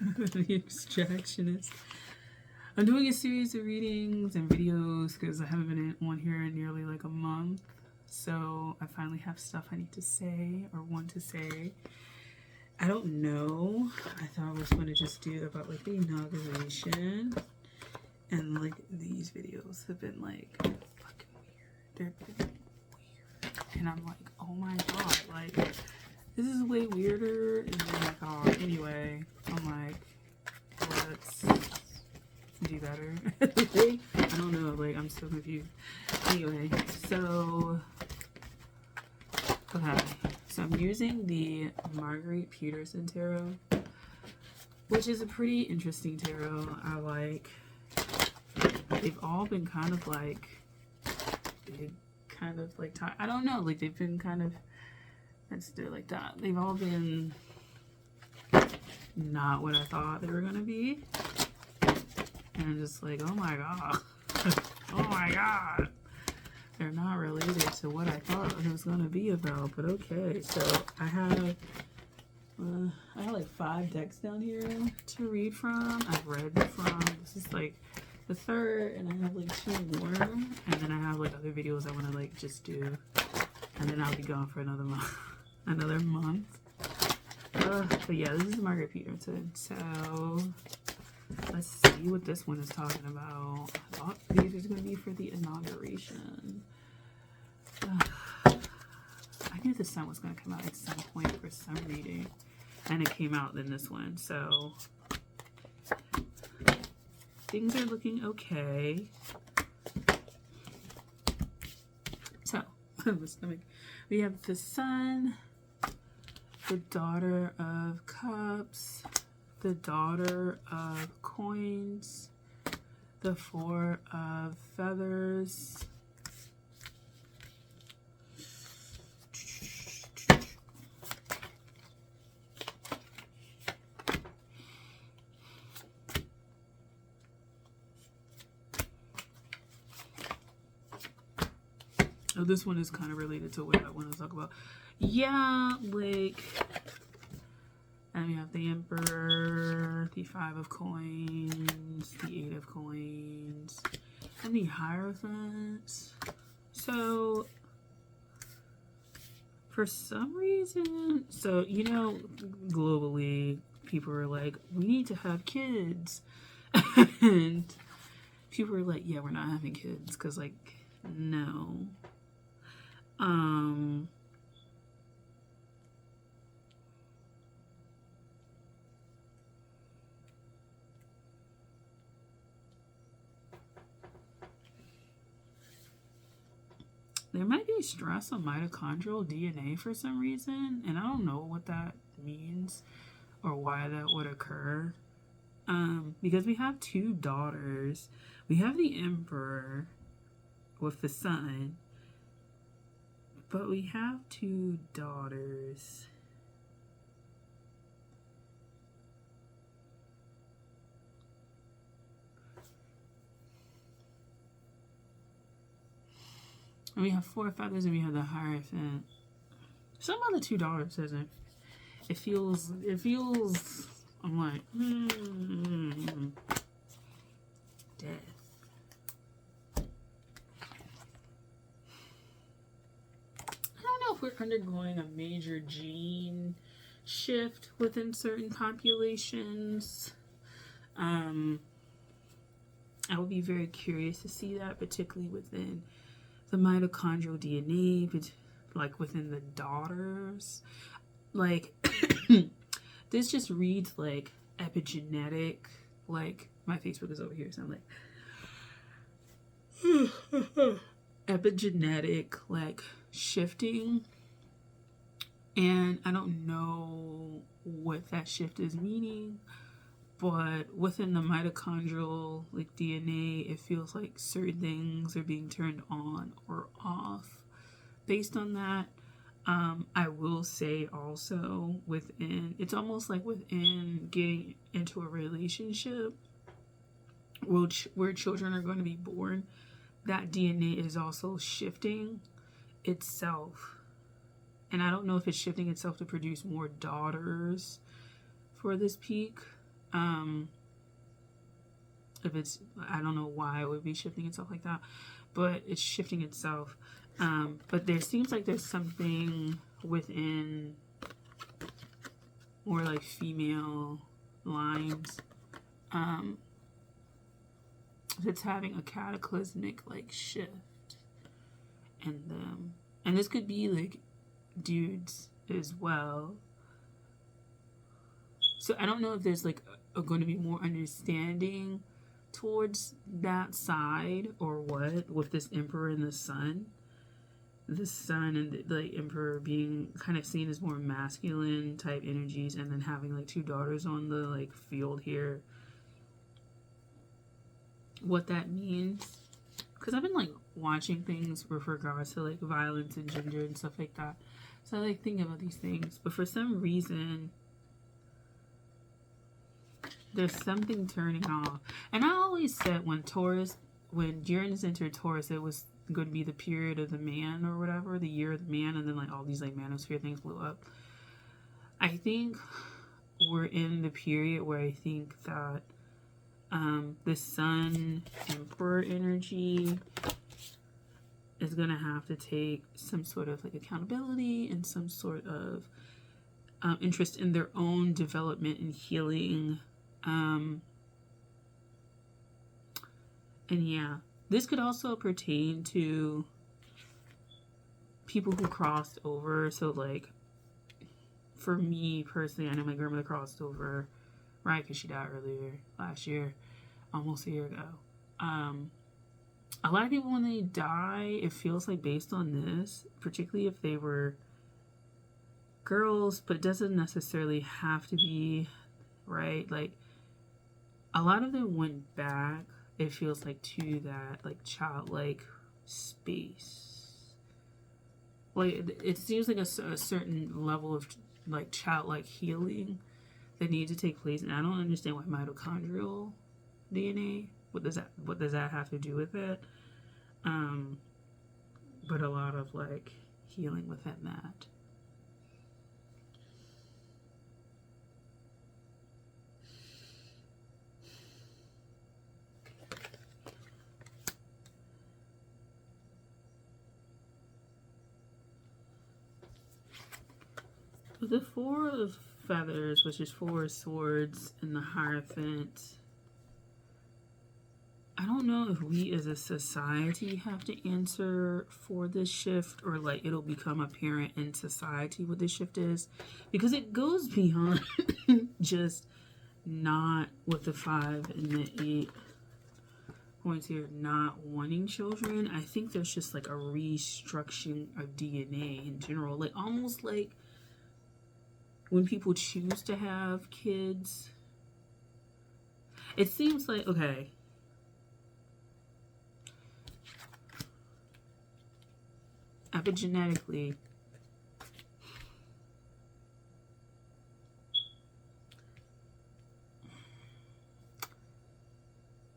The Extractionist. I'm doing a series of readings and videos because I haven't been on here in nearly like a month. So I finally have stuff I need to say or want to say. I don't know. I thought I was going to just do about like the inauguration. And like these videos have been like fucking weird. They're weird. And I'm like, oh my god, like this is way weirder than I thought. Anyway, I'm like, let's do better. I don't know, like I'm so confused. Anyway, so okay. So I'm using the Marguerite Peterson tarot, which is a pretty interesting tarot. I like. They've all been kind of like I don't know, like they've been kind of, let's do it like that. They've all been not what I thought they were gonna be. And I'm just like, oh my god. Oh my god. They're not related to what I thought it was gonna be about, but okay. So I have like 5 decks down here to read from. I've read from. This is like the third, and I have like 2 more, and then I have like other videos I want to like just do, and then I'll be gone for another month. Another month. But yeah, this is Margaret Peterson. So let's see what this one is talking about. I thought these are going to be for the inauguration. I knew the sun was going to come out at some point for some reading, and it came out in this one. So things are looking okay. So we have the Sun, the Daughter of Cups, the Daughter of Coins, the 4 of Feathers, oh, this one is kind of related to what I want to talk about. Yeah, like, and we have the Emperor, the 5 of Coins, the 8 of Coins, and the Hierophant. So, for some reason, so, you know, globally, people are like, we need to have kids. And people are like, yeah, we're not having kids, because, like, no. There might be stress on mitochondrial DNA for some reason, and I don't know what that means or why that would occur. Because we have 2 daughters. We have the Emperor with the Sun, but we have 2 daughters. And we have 4 feathers, and we have the Hierophant. Some of the 2 daughters isn't. It feels, I'm like, death. I don't know if we're undergoing a major gene shift within certain populations. I would be very curious to see that, particularly within the mitochondrial DNA, but like within the daughters. Like, this just reads like epigenetic. Like, my Facebook is over here, so I'm like, epigenetic, like, shifting. And I don't know what that shift is meaning, but within the mitochondrial like DNA, it feels like certain things are being turned on or off based on that. I will say also within, it's almost like within getting into a relationship where children are going to be born, that DNA is also shifting itself. And I don't know if it's shifting itself to produce more daughters for this peak, If it's, I don't know why it would be shifting itself like that, but it's shifting itself. But there seems like there's something within more like female lines that's having a cataclysmic like shift in them. And this could be like dudes as well. So I don't know if there's like going to be more understanding towards that side or what, with this emperor and the sun. The sun and the emperor being kind of seen as more masculine type energies, and then having like two daughters on the like field here. What that means, because I've been like watching things with regards to like violence and gender and stuff like that, so I like thinking about these things, but for some reason there's something turning off. And I always said when Uranus entered Taurus, it was going to be the period of the man or whatever, the year of the man, and then like all these like manosphere things blew up. I think we're in the period where I think that the sun emperor energy is going to have to take some sort of like accountability and some sort of interest in their own development and healing. And yeah, this could also pertain to people who crossed over. So like for me personally, I know my grandmother crossed over, right? Because she died earlier last year, almost a year ago. A lot of people, when they die, it feels like based on this, particularly if they were girls, but it doesn't necessarily have to be, right? Like a lot of them went back, it feels like, to that like childlike space. Like it seems like a certain level of like childlike healing that needs to take place, and I don't understand why mitochondrial DNA. What does that have to do with it? But a lot of like healing within that. With the Four of Feathers, which is Four of Swords, and the Hierophant, I don't know if we as a society have to answer for this shift, or like it'll become apparent in society what this shift is, because it goes beyond just not with the 5 and the 8 points here, not wanting children. I think there's just like a restructuring of DNA in general, like almost like when people choose to have kids, it seems like, okay, epigenetically,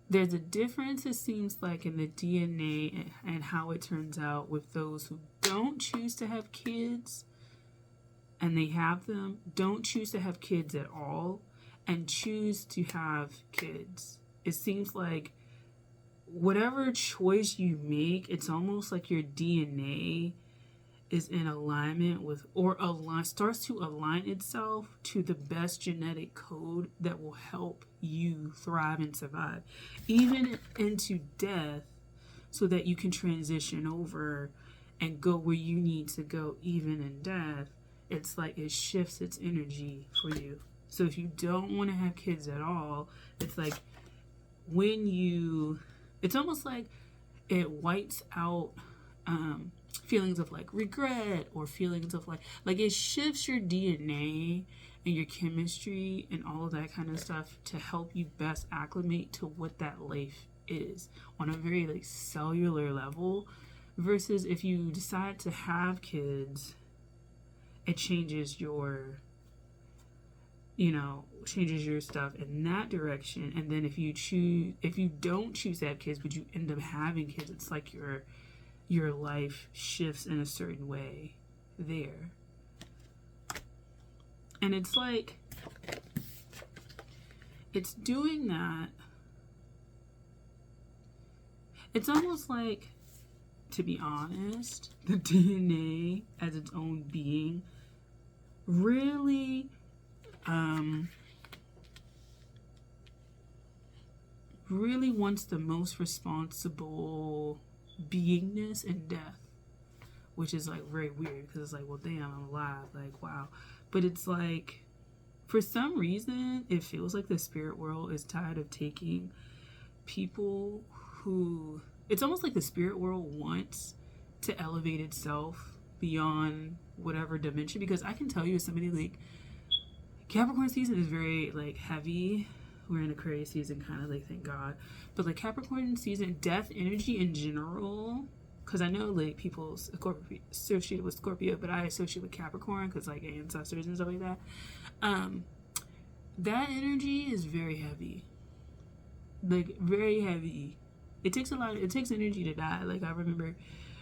there's a difference, it seems like, in the DNA and how it turns out with those who don't choose to have kids and they have them, don't choose to have kids at all, and choose to have kids. It seems like whatever choice you make, it's almost like your DNA is in alignment with, or starts to align itself to the best genetic code that will help you thrive and survive, even into death, so that you can transition over and go where you need to go, even in death. It's like it shifts its energy for you. So if you don't want to have kids at all, it's like it's almost like it wipes out feelings of like regret, or feelings of like it shifts your DNA and your chemistry and all of that kind of stuff to help you best acclimate to what that life is on a very like cellular level, versus if you decide to have kids, it changes your stuff in that direction. And then if you don't choose to have kids but you end up having kids, it's like your life shifts in a certain way there. And it's like it's doing that. It's almost like, to be honest, the DNA as its own being really really wants the most responsible beingness in death, which is like very weird because it's like, well, damn, I'm alive, like, wow. But it's like, for some reason, it feels like the spirit world is tired of taking people who, it's almost like the spirit world wants to elevate itself beyond whatever dimension. Because I can tell you, as somebody, like, Capricorn season is very like heavy. We're in Aquarius season, kind of, like, thank God. But like Capricorn season, death energy in general, because I know like people associated with Scorpio, but I associate with Capricorn because like ancestors and stuff like that. That energy is very heavy, like very heavy. It takes energy to die. Like, I remember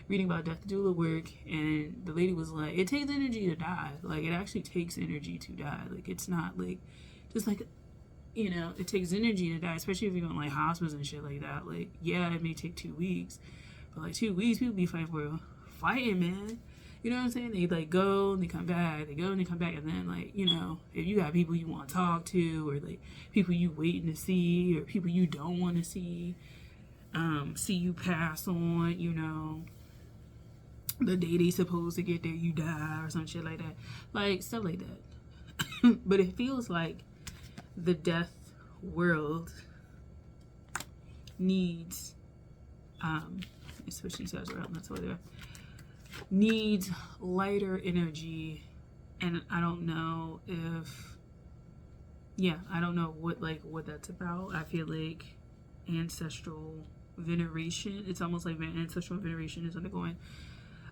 reading about death doula work, and the lady was like, it takes energy to die. Like, it actually takes energy to die. Like, it's not like just like, you know, it takes energy to die, especially if you're on like hospice and shit like that. Like, yeah, it may take 2 weeks, but like 2 weeks, people be fighting, man. You know what I'm saying? They like go and they come back, they go and they come back, and then, like, you know, if you got people you want to talk to, or like people you waiting to see, or people you don't want to see you pass on, you know, the day they supposed to get there, you die, or some shit like that, like stuff like that. But it feels like the death world needs, especially guys around, that's why they're needs lighter energy. And I don't know if, I don't know what that's about. I feel like ancestral veneration, it's almost like ancestral veneration is undergoing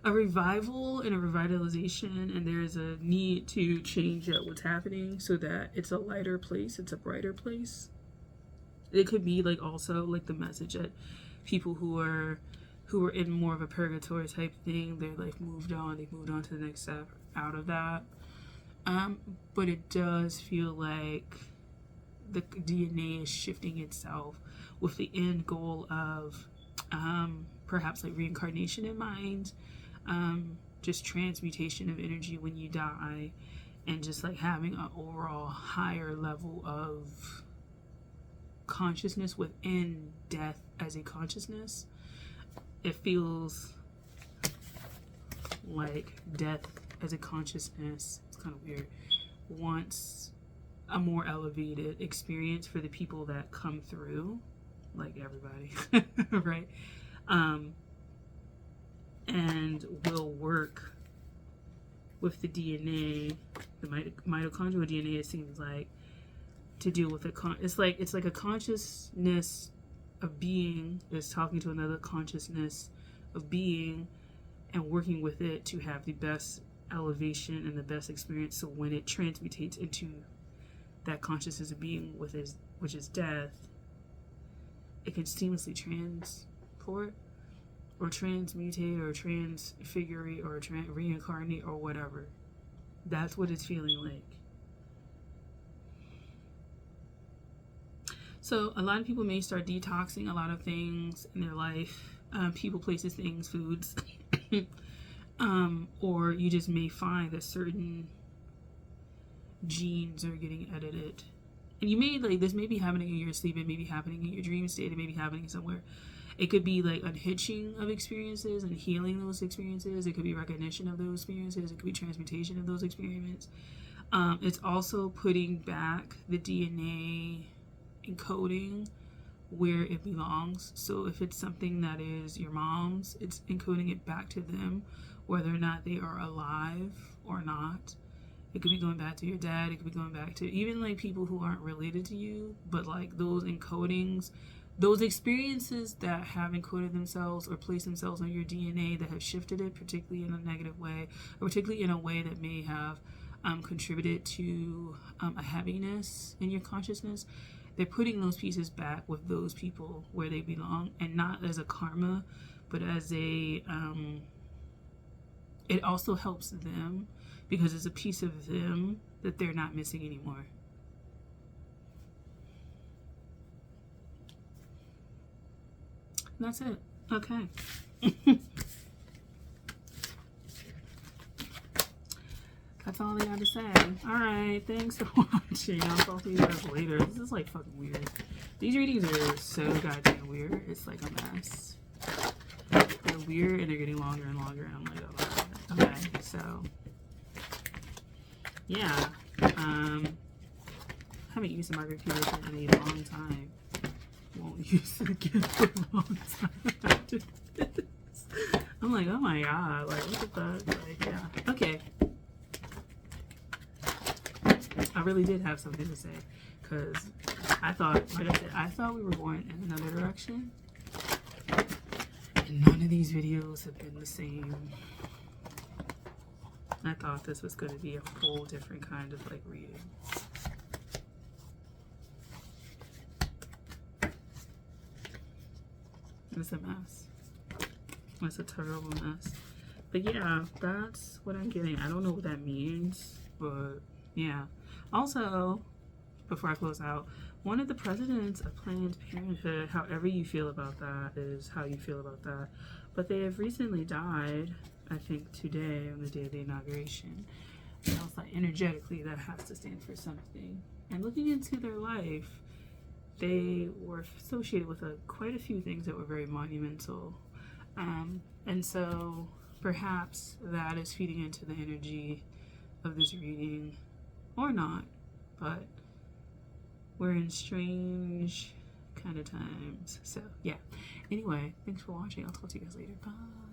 a revival and a revitalization, and there's a need to change up what's happening so that it's a lighter place, it's a brighter place. It could be like also like the message that people who are in more of a purgatory type thing, they're like moved on to the next step out of that. But it does feel like the DNA is shifting itself with the end goal of perhaps like reincarnation in mind, just transmutation of energy when you die, and just like having an overall higher level of consciousness within death as a consciousness. It feels like death as a consciousness, it's kind of weird, wants a more elevated experience for the people that come through, like everybody, right? And will work with the DNA, the mitochondrial DNA, it seems like, to deal with it's like a consciousness of being is talking to another consciousness of being and working with it to have the best elevation and the best experience. So when it transmutates into that consciousness of being which is death, it can seamlessly transport or transmutate or transfigure or reincarnate or whatever. That's what it's feeling like. So a lot of people may start detoxing a lot of things in their life, people, places, things, foods, or you just may find that certain genes are getting edited. And you may, like, this may be happening in your sleep, it may be happening in your dream state, it may be happening somewhere. It could be like unhitching of experiences and healing those experiences. It could be recognition of those experiences. It could be transmutation of those experiences. It's also putting back the DNA encoding where it belongs. So if it's something that is your mom's, it's encoding it back to them, whether or not they are alive or not. It could be going back to your dad. It could be going back to even like people who aren't related to you, but like those encodings, those experiences that have encoded themselves or placed themselves on your DNA that have shifted it, particularly in a negative way, or particularly in a way that may have contributed to a heaviness in your consciousness. They're putting those pieces back with those people where they belong, and not as a karma, but as a, it also helps them because it's a piece of them that they're not missing anymore. That's it. Okay. That's all I got to say. Alright, thanks for watching. I'll talk to you guys later. This is like fucking weird. These readings are so goddamn weird. It's like a mess. They're weird and they're getting longer and longer. And I'm like, oh my god. Okay, so. Yeah. Haven't used a marker computer in a long time. Won't use it again for a long time after this. I'm like, oh my god. Like, what the fuck? Like, yeah. Okay. I really did have something to say because I thought, like I said, I thought we were going in another direction, and none of these videos have been the same. I thought this was going to be a whole different kind of like reading. It's a mess. It's a terrible mess. But yeah, that's what I'm getting. I don't know what that means, but yeah. Also, before I close out, one of the presidents of Planned Parenthood, however you feel about that is how you feel about that, but they have recently died, I think today, on the day of the inauguration. And I was like, energetically, that has to stand for something. And looking into their life, they were associated with quite a few things that were very monumental. And so perhaps that is feeding into the energy of this reading. Or not, but we're in strange kind of times. So, yeah. Anyway, thanks for watching. I'll talk to you guys later. Bye.